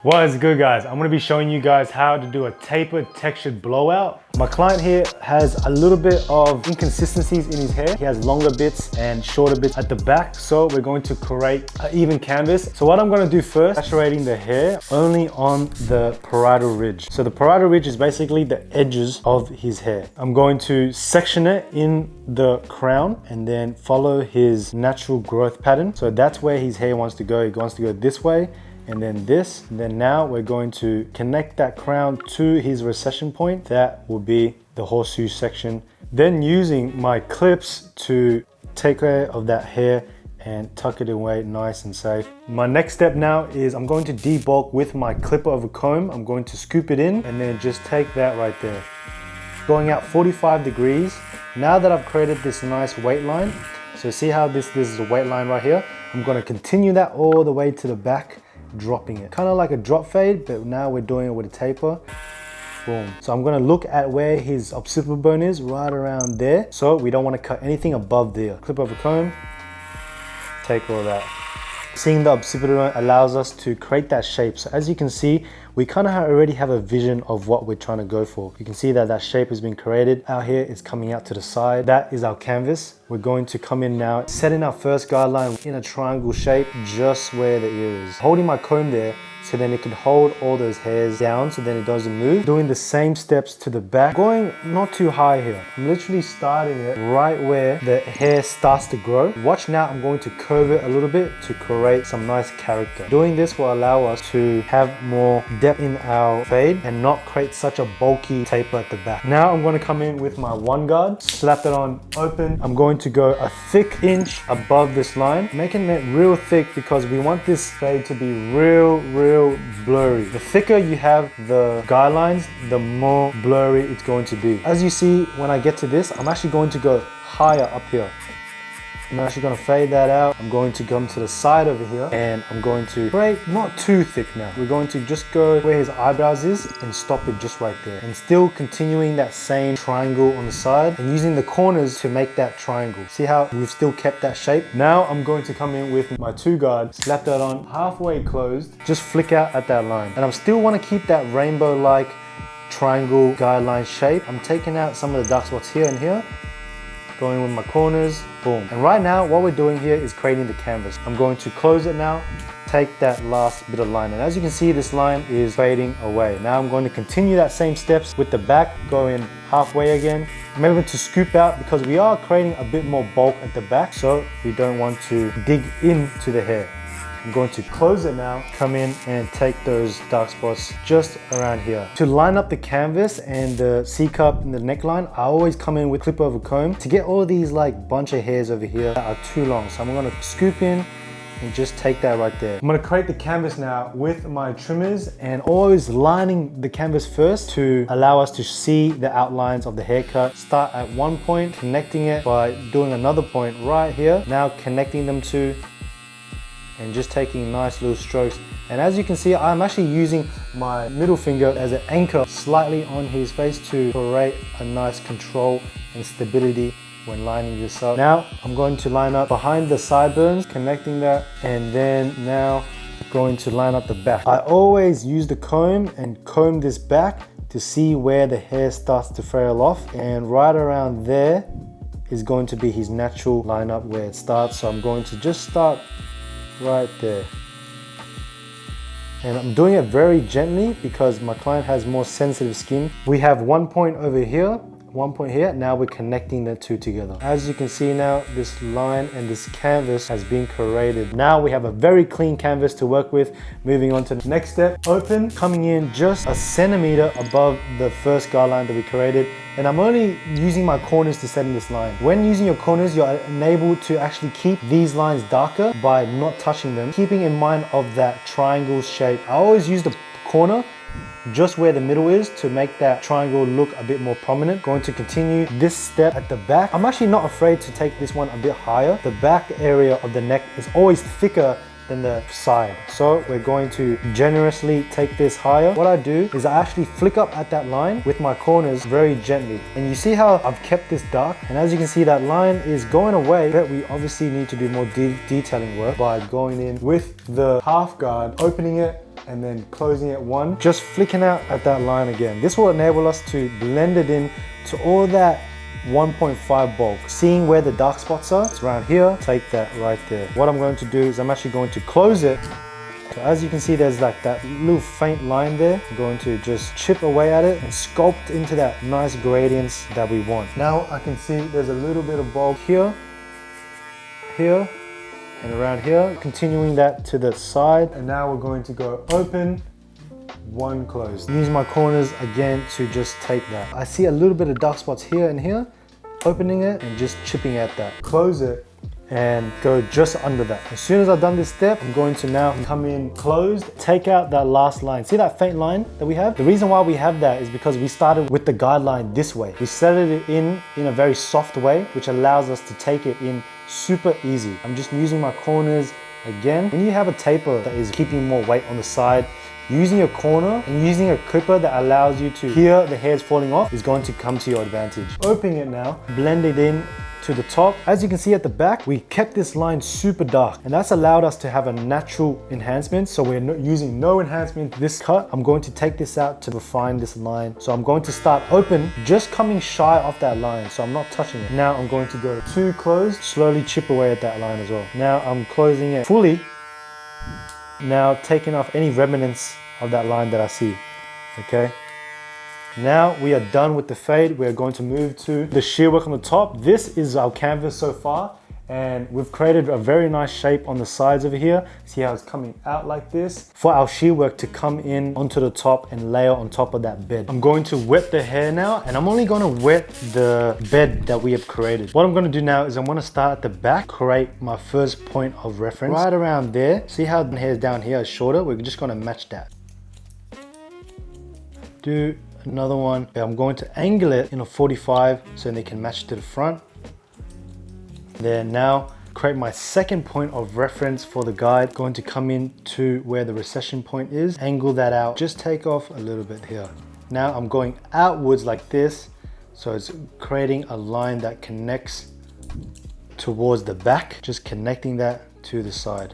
What is good, guys? I'm gonna be showing you guys how to do a tapered textured blowout. My client here has a little bit of inconsistencies in his hair. He has longer bits and shorter bits at the back. So we're going to create an even canvas. So what I'm gonna do first, saturating the hair only on the parietal ridge. So the parietal ridge is basically the edges of his hair. I'm going to section it in the crown and then follow his natural growth pattern. So that's where his hair wants to go. He wants to go this way, and then this. And then now we're going to connect that crown to his recession point. That will be the horseshoe section. Then using my clips to take care of that hair and tuck it away nice and safe. My next step now is I'm going to debulk with my clipper of a comb. I'm going to scoop it in and then just take that right there. Going out 45 degrees. Now that I've created this nice weight line, so see how this is a weight line right here. I'm going to continue that all the way to the back, dropping it. Kind of like a drop fade, but now we're doing it with a taper. Boom. So I'm gonna look at where his occipital bone is, right around there. So we don't want to cut anything above there. Clip of a comb, take all that. Seeing the occipital bone allows us to create that shape. So as you can see, we kind of already have a vision of what we're trying to go for. You can see that that shape has been created. Out here is coming out to the side. That is our canvas. We're going to come in now, setting our first guideline in a triangle shape, just where the ear is. Holding my comb there, so then it can hold all those hairs down so then it doesn't move. Doing the same steps to the back, going not too high here. I'm literally starting it right where the hair starts to grow. Watch now, I'm going to curve it a little bit to create some nice character. Doing this will allow us to have more depth in our fade and not create such a bulky taper at the back. Now I'm going to come in with my one guard, slap it on open. I'm going to go a thick inch above this line, making it real thick because we want this fade to be real blurry. The thicker you have the guidelines, the more blurry it's going to be. As you see, when I get to this, I'm actually going to go higher up here. I'm actually going to fade that out. I'm going to come to the side over here and I'm going to create not too thick now. We're going to just go where his eyebrows is and stop it just right there. And still continuing that same triangle on the side and using the corners to make that triangle. See how we've still kept that shape? Now I'm going to come in with my two guard, slap that on halfway closed, just flick out at that line. And I still want to keep that rainbow-like triangle guideline shape. I'm taking out some of the dark spots here and here, going with my corners, boom. And right now, what we're doing here is creating the canvas. I'm going to close it now, take that last bit of line. And as you can see, this line is fading away. Now I'm going to continue that same steps with the back, going halfway again. Remember to scoop out because we are creating a bit more bulk at the back, so we don't want to dig into the hair. I'm going to close it now, come in and take those dark spots just around here. To line up the canvas and the C-cup and the neckline, I always come in with clipper of a comb to get all these like bunch of hairs over here that are too long. So I'm going to scoop in and just take that right there. I'm going to create the canvas now with my trimmers and always lining the canvas first to allow us to see the outlines of the haircut. Start at one point, connecting it by doing another point right here. Now connecting them to and just taking nice little strokes. And as you can see, I'm actually using my middle finger as an anchor slightly on his face to create a nice control and stability when lining this up. Now I'm going to line up behind the sideburns, connecting that, and then now going to line up the back. I always use the comb and comb this back to see where the hair starts to trail off, and right around there is going to be his natural lineup where it starts. So I'm going to just start right there. And I'm doing it very gently because my client has more sensitive skin. We have one point over here, one point here. Now we're connecting the two together. As you can see now, this line and this canvas has been created. Now we have a very clean canvas to work with. Moving on to the next step, open, coming in just a centimeter above the first guideline that we created. And I'm only using my corners to set in this line. When using your corners, you're enabled to actually keep these lines darker by not touching them, keeping in mind of that triangle shape. I always use the corner just where the middle is to make that triangle look a bit more prominent. Going to continue this step at the back. I'm actually not afraid to take this one a bit higher. The back area of the neck is always thicker than the side. So we're going to generously take this higher. What I do is I actually flick up at that line with my corners very gently. And you see how I've kept this dark? And as you can see, that line is going away, but we obviously need to do more detailing work by going in with the half guard, opening it, and then closing it one, just flicking out at that line again. This will enable us to blend it in to all that 1.5 bulk. Seeing where the dark spots are, it's around here, take that right there. What I'm going to do is I'm actually going to close it. So as you can see, there's like that little faint line there. I'm going to just chip away at it and sculpt into that nice gradients that we want. Now I can see there's a little bit of bulk here, here, and around here. Continuing that to the side. And now we're going to go open, one closed. Use my corners again to just take that. I see a little bit of dark spots here and here. Opening it and just chipping at that. Close it and go just under that. As soon as I've done this step, I'm going to now come in closed, take out that last line. See that faint line that we have? The reason why we have that is because we started with the guideline this way. We set it in a very soft way, which allows us to take it in super easy. I'm just using my corners again. When you have a taper that is keeping more weight on the side, using a corner and using a clipper that allows you to hear the hairs falling off is going to come to your advantage. Opening it now, blend it in to the top. As you can see at the back, we kept this line super dark, and that's allowed us to have a natural enhancement. So we're using no enhancement to this cut. I'm going to take this out to refine this line. So I'm going to start open, just coming shy off that line. So I'm not touching it. Now I'm going to go two closed, slowly chip away at that line as well. Now I'm closing it fully. Now taking off any remnants of that line that I see, okay? Now we are done with the fade. We're going to move to the shear work on the top. This is our canvas so far, and we've created a very nice shape on the sides over here. See how it's coming out like this? For our shear work to come in onto the top and layer on top of that bed. I'm going to wet the hair now, and I'm only going to wet the bed that we have created. What I'm going to do now is I'm going to start at the back, create my first point of reference. Right around there. See how the hair down here is shorter? We're just going to match that. Do another one. I'm going to angle it in a 45 so they can match to the front. Then now create my second point of reference for the guide. Going to come in to where the recession point is, angle that out, just take off a little bit here. Now I'm going outwards like this, so it's creating a line that connects towards the back, just connecting that to the side.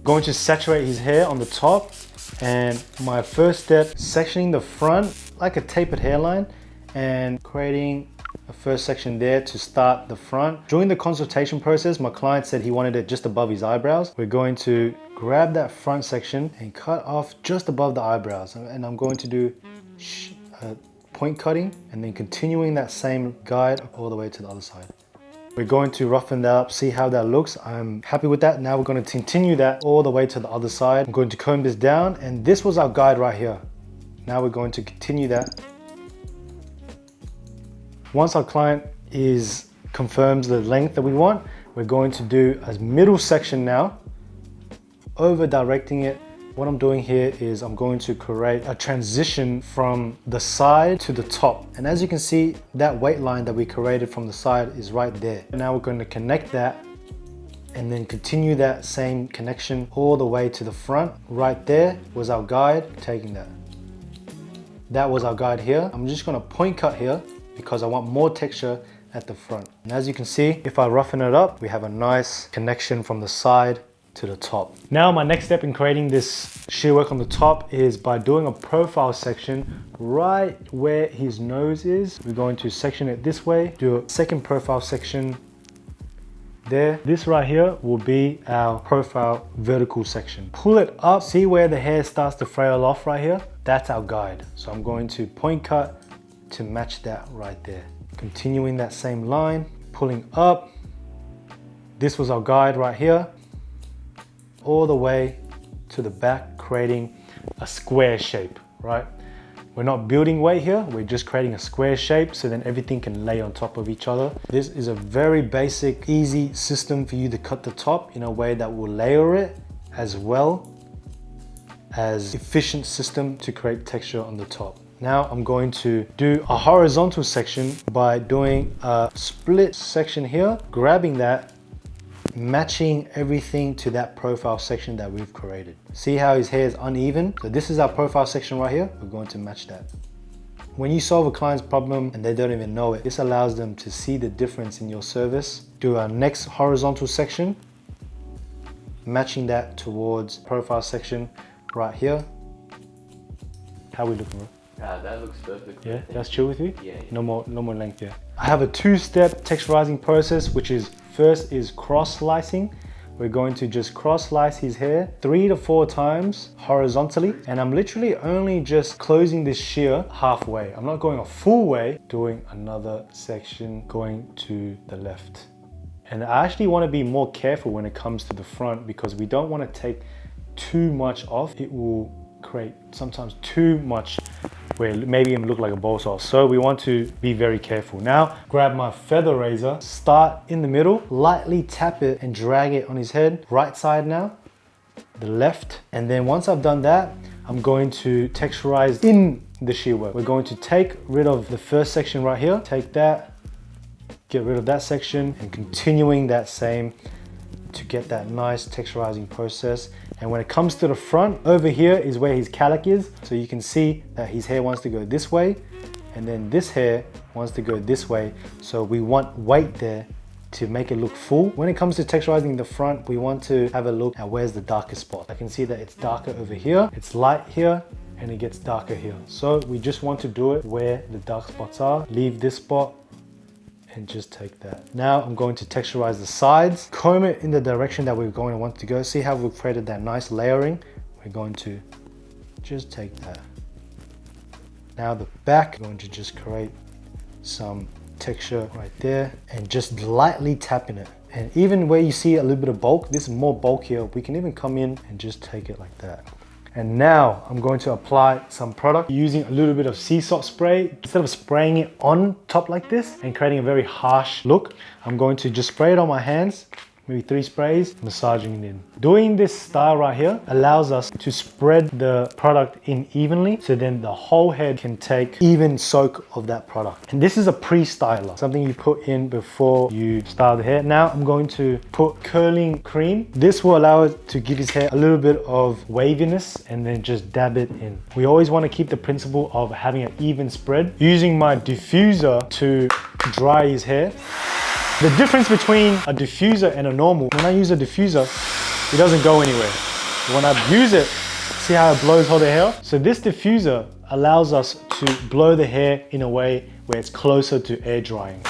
Going to saturate his hair on the top. And my first step, sectioning the front like a tapered hairline and creating a first section there to start the front. During the consultation process, my client said he wanted it just above his eyebrows. We're going to grab that front section and cut off just above the eyebrows. And I'm going to do point cutting and then continuing that same guide all the way to the other side. We're going to roughen that up, see how that looks. I'm happy with that. Now we're going to continue that all the way to the other side. I'm going to comb this down, and this was our guide right here. Now we're going to continue that. Once our client confirms the length that we want, we're going to do a middle section now, over directing it. What I'm doing here is I'm going to create a transition from the side to the top. And as you can see, that weight line that we created from the side is right there. Now we're going to connect that and then continue that same connection all the way to the front. Right there was our guide, taking that. That was our guide here. I'm just going to point cut here because I want more texture at the front. And as you can see, if I roughen it up, we have a nice connection from the side to the top. Now my next step in creating this shear work on the top is by doing a profile section right where his nose is. We're going to section it this way, do a second profile section there. This right here will be our profile vertical section. Pull it up, see where the hair starts to frail off right here? That's our guide. So I'm going to point cut to match that right there. Continuing that same line, pulling up. This was our guide right here, all the way to the back, creating a square shape, right? We're not building weight here, we're just creating a square shape so then everything can lay on top of each other. This is a very basic, easy system for you to cut the top in a way that will layer it, as well as efficient system to create texture on the top. Now I'm going to do a horizontal section by doing a split section here, grabbing that, matching everything to that profile section that we've created. See how his hair is uneven? So this is our profile section right here. We're going to match that. When you solve a client's problem and they don't even know it, this allows them to see the difference in your service. Do our next horizontal section, matching that towards profile section. right here. How we looking, bro? That looks perfect. Yeah, that's chill with you? Yeah. No more length, yeah. I have a 2-step texturizing process, which is first is cross slicing. We're going to just cross slice his hair 3 to 4 times horizontally. And I'm literally only just closing this shear halfway. I'm not going a full way, doing another section going to the left. And I actually want to be more careful when it comes to the front because we don't want to take too much off. It will create sometimes too much where it maybe even look like a bowl saw. So we want to be very careful. Now, grab my feather razor, start in the middle, lightly tap it and drag it on his head. Right side now, the left. And then once I've done that, I'm going to texturize in the shear work. We're going to take rid of the first section right here, take that, get rid of that section and continuing that same to get that nice texturizing process. And when it comes to the front, over here is where his calic is. So you can see that his hair wants to go this way and then this hair wants to go this way. So we want weight there to make it look full. When it comes to texturizing the front, we want to have a look at where's the darkest spot. I can see that it's darker over here, it's light here, and it gets darker here. So we just want to do it where the dark spots are. Leave this spot and just take that. Now I'm going to texturize the sides, comb it in the direction that we're going to want to go. See how we've created that nice layering? We're going to just take that. Now the back, I'm going to just create some texture right there and just lightly tapping it. And even where you see a little bit of bulk, this is more bulk here, we can even come in and just take it like that. And now I'm going to apply some product using a little bit of sea salt spray. Instead of spraying it on top like this and creating a very harsh look, I'm going to just spray it on my hands, maybe 3 sprays, massaging it in. Doing this style right here allows us to spread the product in evenly, so then the whole head can take even soak of that product. And this is a pre-styler, something you put in before you style the hair. Now I'm going to put curling cream. This will allow it to give his hair a little bit of waviness and then just dab it in. We always want to keep the principle of having an even spread. Using my diffuser to dry his hair. The difference between a diffuser and a normal, when I use a diffuser, it doesn't go anywhere. When I use it, see how it blows all the hair? So this diffuser allows us to blow the hair in a way where it's closer to air drying.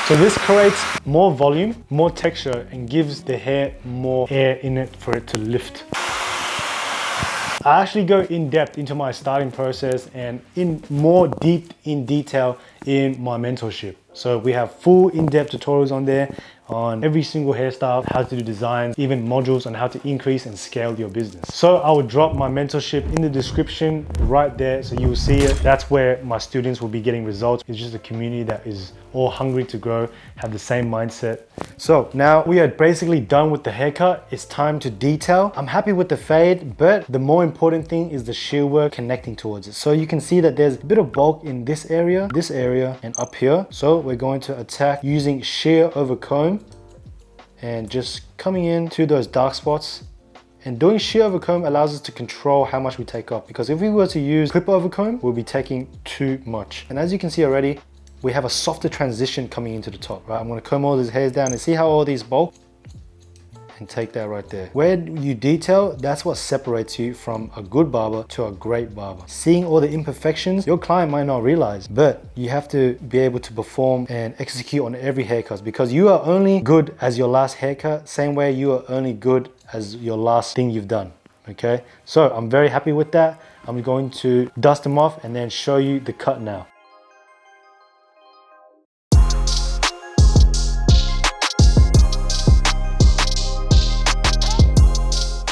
So this creates more volume, more texture, and gives the hair more air in it for it to lift. I actually go in depth into my styling process and in more deep in detail in my mentorship. So we have full in-depth tutorials on there on every single hairstyle, how to do designs, even modules on how to increase and scale your business. So I will drop my mentorship in the description right there so you will see it. That's where my students will be getting results. It's just a community that is all hungry to grow, have the same mindset. So now we are basically done with the haircut. It's time to detail. I'm happy with the fade, but the more important thing is the shear work connecting towards it. So you can see that there's a bit of bulk in this area, and up here. So we're going to attack using shear over comb and just coming in to those dark spots. And doing shear over comb allows us to control how much we take off, because if we were to use clip over comb, we'll be taking too much. And as you can see already, we have a softer transition coming into the top, right? I'm gonna comb all these hairs down and see how all these bulk and take that right there. Where you detail, that's what separates you from a good barber to a great barber. Seeing all the imperfections, your client might not realize, but you have to be able to perform and execute on every haircut, because you are only good as your last haircut, same way you are only good as your last thing you've done, okay? So I'm very happy with that. I'm going to dust them off and then show you the cut now.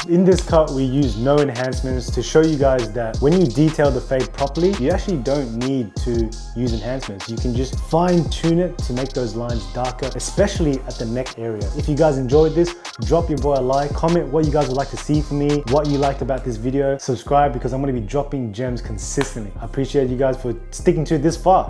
In this cut, we use no enhancements to show you guys that when you detail the fade properly, you actually don't need to use enhancements. You can just fine tune it to make those lines darker, especially at the neck area. If you guys enjoyed this, drop your boy a like, comment what you guys would like to see from me, what you liked about this video, subscribe because I'm gonna be dropping gems consistently. I appreciate you guys for sticking to it this far.